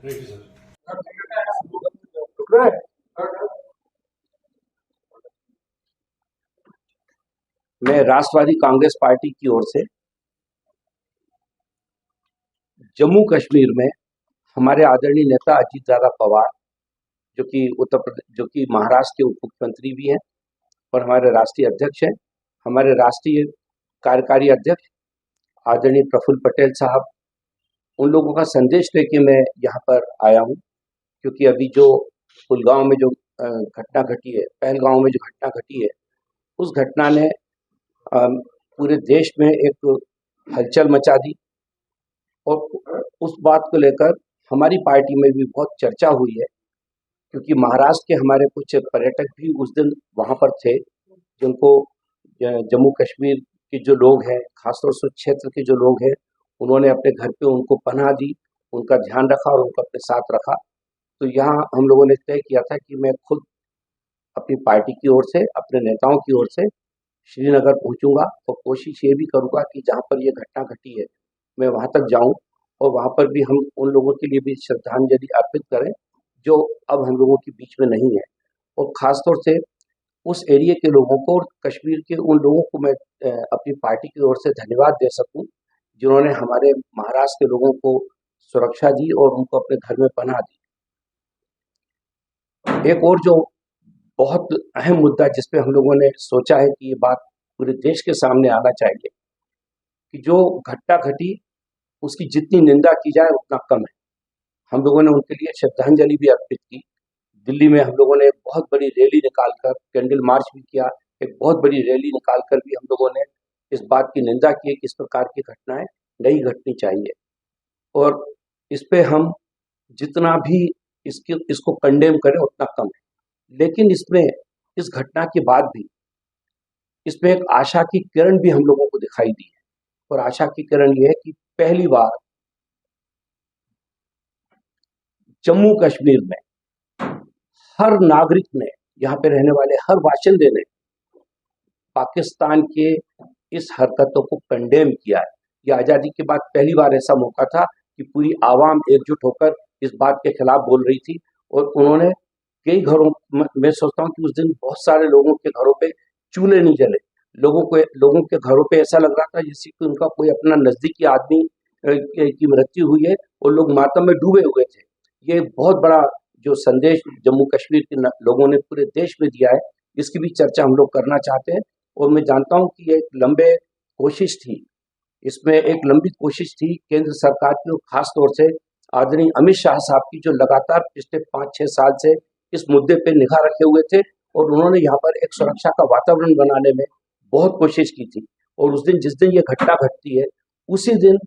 Thank you sir. मैं राष्ट्रवादी Congress party की ओर से जम्मू कश्मीर में हमारे आदरणीय नेता अजीत दादा पवार, जो कि महाराष्ट्र के उप मुख्यमंत्री भी हैं और हमारे राष्ट्रीय अध्यक्ष हैं, हमारे राष्ट्रीय कार्यकारी अध्यक्ष आदरणीय प्रफुल्ल पटेल साहब, उन लोगों का संदेश लेके मैं यहाँ पर आया हूँ। क्योंकि अभी जो पुलगांव में जो घटना घटी है, पहलगांव में जो घटना घटी है, उस घटना ने पूरे देश में एक हलचल मचा दी और उस बात को लेकर हमारी पार्टी में भी बहुत चर्चा हुई है। क्योंकि महाराष्ट्र के हमारे कुछ पर्यटक भी उस दिन वहाँ पर थे, जिनको जम्मू कश्मीर के जो लोग हैं, खासतौर से क्षेत्र के जो लोग हैं, उन्होंने अपने घर पे उनको पनाह दी, उनका ध्यान रखा और उनको अपने साथ रखा। तो यहाँ हम लोगों ने तय किया था कि मैं खुद अपनी पार्टी की ओर से, अपने नेताओं की ओर से श्रीनगर पहुंचूंगा और कोशिश ये भी करूंगा कि जहाँ पर ये घटना घटी है मैं वहाँ तक जाऊं और वहाँ पर भी हम उन लोगों के लिए भी श्रद्धांजलि अर्पित करें जो अब हम लोगों के बीच में नहीं है। और ख़ासतौर से उस एरिया के लोगों को और कश्मीर के उन लोगों को मैं अपनी पार्टी की ओर से धन्यवाद दे सकूं, जिन्होंने हमारे महाराष्ट्र के लोगों को सुरक्षा दी और उनको अपने घर में पनाह दी। एक और जो बहुत अहम मुद्दा जिस पे हम लोगों ने सोचा है कि ये बात पूरे देश के सामने आना चाहिए कि जो घटना घटी उसकी जितनी निंदा की जाए उतना कम है। हम लोगों ने उनके लिए श्रद्धांजलि भी अर्पित की। दिल्ली में हम लोगों ने एक बहुत बड़ी रैली निकालकर कैंडल मार्च भी किया, एक बहुत बड़ी रैली निकालकर भी हम लोगों ने इस बात की निंदा की है कि इस प्रकार की घटनाएं नहीं घटनी चाहिए और इस पे हम जितना भी इसको कंडेम करें उतना कम है। लेकिन इसमें इस घटना के बाद भी इसमें एक आशा की किरण भी हम लोगों को दिखाई दी है और आशा की किरण ये है कि पहली बार जम्मू कश्मीर में हर नागरिक ने, यहाँ पे रहने वाले हर बाशिंदे ने पाकिस्तान के इस हरकतों को कंडेम किया है। ये आज़ादी के बाद पहली बार ऐसा मौका था कि पूरी आवाम एकजुट होकर इस बात के खिलाफ बोल रही थी और उन्होंने कई घरों, मैं सोचता हूँ कि उस दिन बहुत सारे लोगों के घरों पे चूल्हे नहीं जले, लोगों के घरों पे ऐसा लग रहा था जैसे कि उनका कोई अपना नजदीकी आदमी की मृत्यु हुई है और लोग मातम में डूबे हुए थे। ये बहुत बड़ा जो संदेश जम्मू कश्मीर के लोगों ने पूरे देश में दिया है, इसकी भी चर्चा हम लोग करना चाहते हैं। और मैं जानता हूँ कि ये एक लंबे कोशिश थी, इसमें एक लंबी कोशिश थी केंद्र सरकार की और खास तौर से आदरणीय अमित शाह साहब की, जो लगातार पिछले 5-6 साल से इस मुद्दे पे निगाह रखे हुए थे और उन्होंने यहाँ पर एक सुरक्षा का वातावरण बनाने में बहुत कोशिश की थी। और उस दिन, जिस दिन ये घटना घटती है, उसी दिन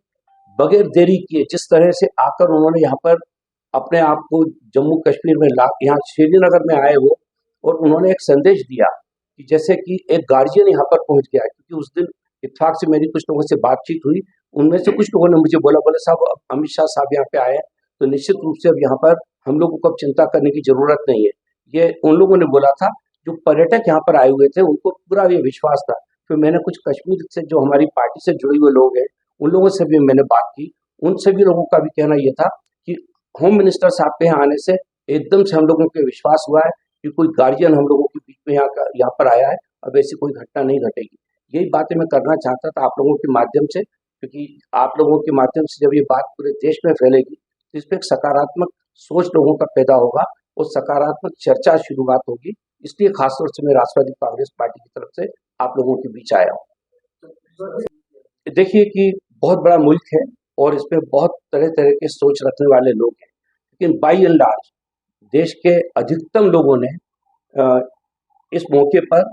बगैर देरी किए जिस तरह से आकर उन्होंने यहाँ पर अपने आप को जम्मू कश्मीर में यहाँ श्रीनगर में आए वो, और उन्होंने एक संदेश दिया कि जैसे कि एक गार्जियन यहाँ पर पहुंच गया। क्योंकि उस दिन इत्तेफाक से मेरी कुछ लोगों से बातचीत हुई, उनमें से कुछ लोगों ने मुझे बोले साहब अब अमित शाह साहब यहाँ पे आए हैं तो निश्चित रूप से अब यहाँ पर हम लोगों को अब चिंता करने की जरूरत नहीं है। ये उन लोगों ने बोला था, जो पर्यटक यहाँ पर आए हुए थे उनको पूरा ये विश्वास था। फिर मैंने कुछ कश्मीर से जो हमारी पार्टी से जुड़े हुए लोग हैं उन लोगों से भी मैंने बात की, उन सभी लोगों का भी कहना ये था कि होम मिनिस्टर साहब के यहाँ आने से एकदम से हम लोगों को विश्वास हुआ है कि कोई गार्जियन हम लोगों के बीच में यहाँ पर आया है, अब ऐसी कोई घटना नहीं घटेगी। यही बातें मैं करना चाहता था आप लोगों के माध्यम से, क्योंकि आप लोगों के माध्यम से जब ये बात पूरे देश में फैलेगी तो इस पर एक सकारात्मक सोच लोगों का पैदा होगा और सकारात्मक चर्चा शुरुआत होगी। इसलिए खासतौर से मैं राष्ट्रवादी कांग्रेस पार्टी की तरफ से आप लोगों के बीच आया हूँ। देखिए कि बहुत बड़ा मुल्क है और इसमें बहुत तरह तरह के सोच रखने वाले लोग हैं, लेकिन बाई एंड लार्ज देश के अधिकतम लोगों ने इस मौके पर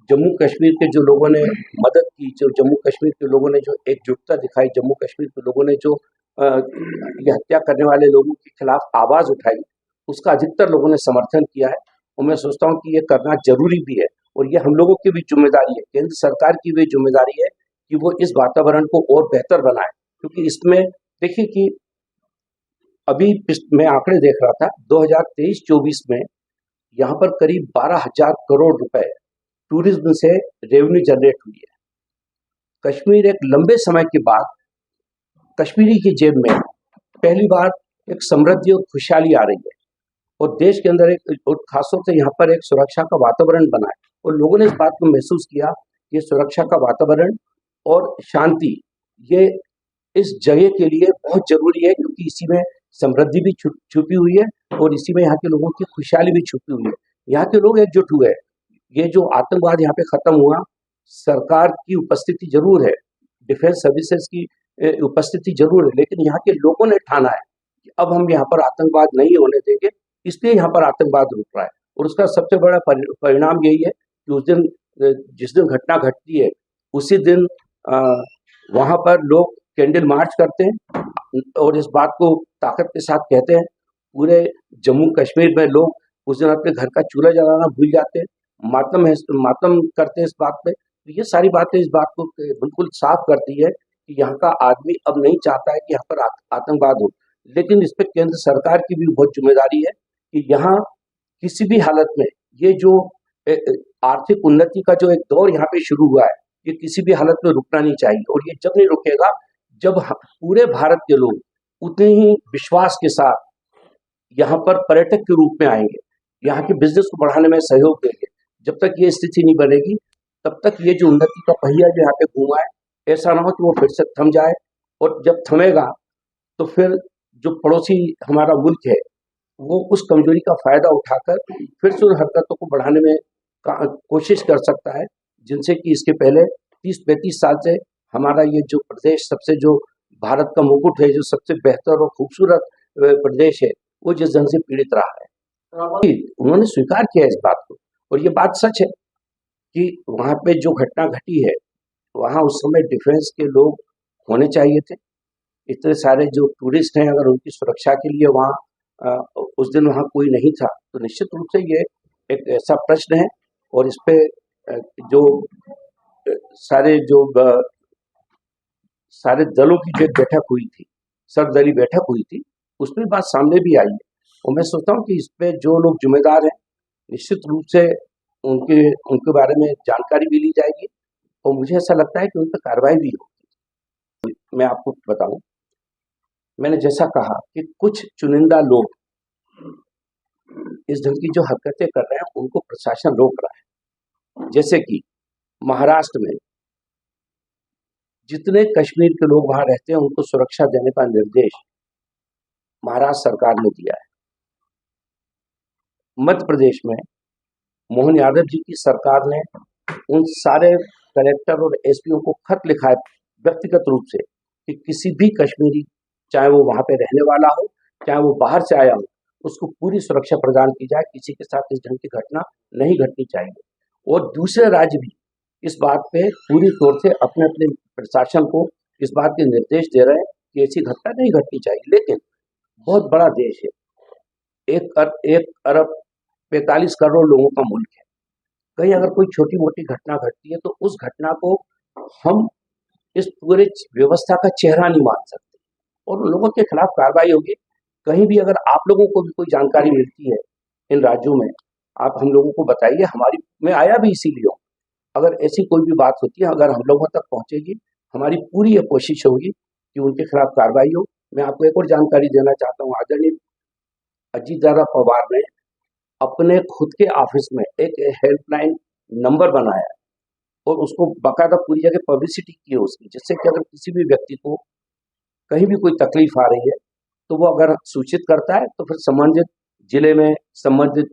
जम्मू कश्मीर के जो लोगों ने मदद की, जो जम्मू कश्मीर के लोगों ने जो एकजुटता दिखाई, जम्मू कश्मीर के लोगों ने जो ये हत्या करने वाले लोगों के खिलाफ आवाज़ उठाई, उसका अधिकतर लोगों ने समर्थन किया है। और मैं सोचता हूँ कि ये करना जरूरी भी है और ये हम लोगों की भी जिम्मेदारी है, केंद्र सरकार की भी जिम्मेदारी है कि वो इस वातावरण को और बेहतर बनाए। क्योंकि इसमें देखिए कि अभी मैं आंकड़े देख रहा था 2023-24 में यहाँ पर करीब 12,000 करोड़ रुपए टूरिज्म से रेवेन्यू जनरेट हुई है। कश्मीर एक लंबे समय के बाद कश्मीरी की जेब में पहली बार एक समृद्धि और खुशहाली आ रही है, और देश के अंदर एक, और खासतौर से यहाँ पर एक सुरक्षा का वातावरण बना है, और लोगों ने इस बात को महसूस किया कि सुरक्षा का वातावरण और शांति ये इस जगह के लिए बहुत जरूरी है, क्योंकि इसी में समृद्धि भी छुपी हुई है, और इसी में यहाँ के लोगों की खुशहाली भी छुपी हुई है। यहाँ के लोग एकजुट हुए हैं। ये जो आतंकवाद यहाँ पे खत्म हुआ, सरकार की उपस्थिति जरूर है, डिफेंस सर्विसेज की उपस्थिति जरूर है, लेकिन यहाँ के लोगों ने ठाना है कि अब हम यहाँ पर आतंकवाद नहीं होने देंगे, इसलिए यहाँ पर आतंकवाद रुक रहा है। और उसका सबसे बड़ा परिणाम यही है कि उस दिन जिस दिन घटना घटती है, उसी दिन वहां पर लोग कैंडल मार्च करते हैं, और इस बात को ताकत के साथ कहते हैं। पूरे जम्मू कश्मीर में लोग उस दिन अपने घर का चूल्हा जलाना भूल जाते हैं, मातम करते हैं इस बात पे। तो ये सारी बातें इस बात को बिल्कुल साफ करती है कि यहाँ का आदमी अब नहीं चाहता है कि यहाँ पर आतंकवाद हो, लेकिन इस पे केंद्र सरकार की भी बहुत जिम्मेदारी है कि यहाँ किसी भी हालत में ये जो आर्थिक उन्नति का जो एक दौर यहाँ पे शुरू हुआ है, ये किसी भी हालत में रुकना नहीं चाहिए। और ये जब नहीं रुकेगा जब पूरे भारत के लोग उतने ही विश्वास के साथ यहाँ पर पर्यटक के रूप में आएंगे, यहाँ के बिजनेस को बढ़ाने में सहयोग देंगे। जब तक ये स्थिति नहीं बनेगी, तब तक ये जो उन्नति का पहिया जो यहाँ पे घूमा है, ऐसा ना हो कि वो फिर से थम जाए। और जब थमेगा तो फिर जो पड़ोसी हमारा मुल्क है, वो उस कमजोरी का फायदा उठाकर फिर से उन हरकतों को बढ़ाने में कोशिश कर सकता है, जिनसे कि इसके पहले 30-35 साल से हमारा ये जो प्रदेश, सबसे जो भारत का मुकुट है, जो सबसे बेहतर और खूबसूरत प्रदेश है, वो जिस ढंग से पीड़ित रहा है। उन्होंने स्वीकार किया इस बात को, और ये बात सच है कि वहां पे जो घटना घटी है, वहां उस समय डिफेंस के लोग होने चाहिए थे। इतने सारे जो टूरिस्ट हैं, अगर उनकी सुरक्षा के लिए वहाँ उस दिन वहाँ कोई नहीं था, तो निश्चित रूप से ये एक ऐसा प्रश्न है। और इस पे जो सारे जो सारे दलों की जो बैठक हुई थी, सर्वदलीय बैठक हुई थी, उसमें बात सामने भी आई है। और मैं सोचता हूँ कि इस पे जो लोग जिम्मेदार हैं, निश्चित रूप से उनके उनके बारे में जानकारी भी ली जाएगी, और मुझे ऐसा लगता है कि उन पर कार्रवाई भी होगी। मैं आपको बताऊं, मैंने जैसा कहा कि कुछ चुनिंदा लोग इस ढंग की जो हरकतें कर रहे हैं, उनको प्रशासन रोक रहा है। जैसे कि महाराष्ट्र में जितने कश्मीर के लोग वहां रहते हैं, उनको सुरक्षा देने का निर्देश महाराष्ट्र सरकार ने दिया है। मध्य प्रदेश में मोहन यादव जी की सरकार ने उन सारे कलेक्टर और एसपीओ को खत लिखा है व्यक्तिगत रूप से कि किसी भी कश्मीरी, चाहे वो वहां पे रहने वाला हो, चाहे वो बाहर से आया हो, उसको पूरी सुरक्षा प्रदान की जाए। किसी के साथ इस ढंग की घटना नहीं घटनी चाहिए। और दूसरे राज्य भी इस बात पे पूरी तौर से अपने अपने प्रशासन को इस बात के निर्देश दे रहे हैं कि ऐसी घटना नहीं घटनी चाहिए। लेकिन बहुत बड़ा देश है, 1 अरब 45 करोड़ लोगों का मुल्क है। कहीं अगर कोई छोटी मोटी घटना घटती है, तो उस घटना को हम इस पूरे व्यवस्था का चेहरा नहीं मान सकते, और उन लोगों के खिलाफ कार्रवाई होगी। कहीं भी अगर आप लोगों को भी कोई जानकारी मिलती है इन राज्यों में, आप हम लोगों को बताइए। हमारी, मैं आया भी इसीलिए हूँ। अगर ऐसी कोई भी बात होती है, अगर हम लोगों तक पहुंचेगी, हमारी पूरी ये कोशिश होगी कि उनके खिलाफ कार्रवाई हो। मैं आपको एक और जानकारी देना चाहता हूँ। आदरणीय अजीत दादा पवार ने अपने खुद के ऑफिस में एक हेल्पलाइन नंबर बनाया, और उसको बाकायदा पूरी जगह पब्लिसिटी की है उसकी, जिससे कि अगर किसी भी व्यक्ति को कहीं भी कोई तकलीफ आ रही है, तो वो अगर सूचित करता है, तो फिर संबंधित जिले में, संबंधित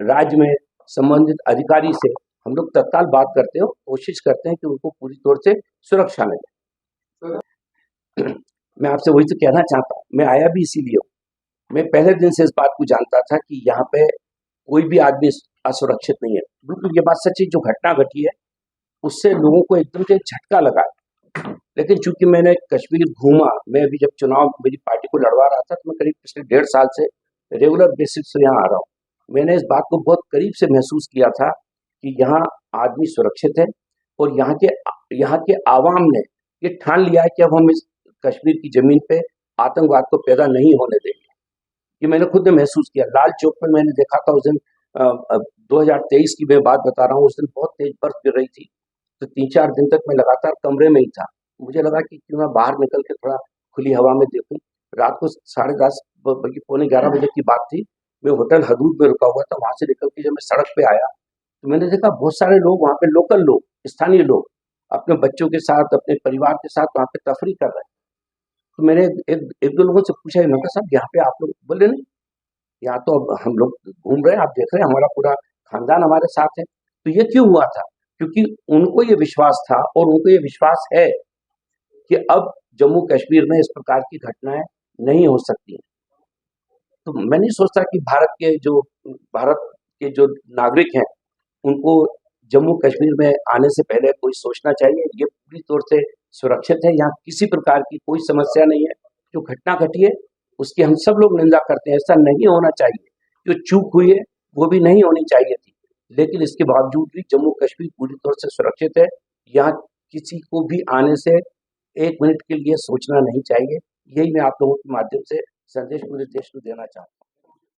राज्य में, संबंधित अधिकारी से हम लोग तत्काल बात करते हैं, कोशिश करते हैं कि उनको पूरी तौर से सुरक्षा मिले। मैं आपसे वही तो कहना चाहता हूँ, मैं आया भी इसीलिए हूँ। मैं पहले दिन से इस बात को जानता था कि यहाँ पे कोई भी आदमी असुरक्षित नहीं है। बिल्कुल ये बात सच्ची, जो घटना घटी है उससे लोगों को एकदम से झटका लगा। लेकिन चूंकि मैंने कश्मीर घूमा, मैं अभी जब चुनाव मेरी पार्टी को लड़वा रहा था, तो मैं करीब पिछले 1.5 साल से रेगुलर बेसिस से यहाँ आ रहा हूँ। मैंने इस बात को बहुत करीब से महसूस किया था कि यहाँ आदमी सुरक्षित है, और यहाँ के आवाम ने ये ठान लिया है कि अब हम इस कश्मीर की जमीन पे आतंकवाद को पैदा नहीं होने देंगे। ये मैंने खुद ने महसूस किया। लाल चौक पे मैंने देखा था उस दिन, 2023 की मैं बात बता रहा हूँ, उस दिन बहुत तेज बर्फ गिर रही थी। तो 3-4 दिन तक मैं लगातार कमरे में ही था। मुझे लगा कि क्यों ना बाहर निकल के थोड़ा खुली हवा में देखूं। रात को 10:30 बल्कि पौने 11 बजे की बात थी। मैं होटल हदूद में रुका हुआ था, वहां से निकल के जब मैं सड़क पे आया तो मैंने देखा बहुत सारे लोग वहां पे, लोकल लोग, स्थानीय लोग अपने बच्चों के साथ, अपने परिवार के साथ वहां पे तफरी कर रहे हैं। तो मैंने एक दो लोगों से पूछा, मैंने कहा साहब यहाँ पे आप लोग, बोले नहीं, यहाँ तो अब हम लोग घूम रहे हैं, आप देख रहे हैं हमारा पूरा खानदान हमारे साथ है। तो ये क्यों हुआ था? क्योंकि उनको ये विश्वास था और उनको ये विश्वास है कि अब जम्मू कश्मीर में इस प्रकार की घटनाएं नहीं हो सकती। तो मैं नहीं सोचता कि भारत के जो नागरिक हैं उनको जम्मू कश्मीर में आने से पहले कोई सोचना चाहिए। ये पूरी तौर से सुरक्षित है, यहाँ किसी प्रकार की कोई समस्या नहीं है। जो घटना घटी है उसकी हम सब लोग निंदा करते हैं, ऐसा नहीं होना चाहिए। जो चूक हुई है वो भी नहीं होनी चाहिए थी, लेकिन इसके बावजूद भी जम्मू कश्मीर पूरी तौर से सुरक्षित है। यहाँ किसी को भी आने से 1 मिनट के लिए सोचना नहीं चाहिए। यही मैं आप लोगों के माध्यम से संदेश पूरे देश को देना चाहता हूँ।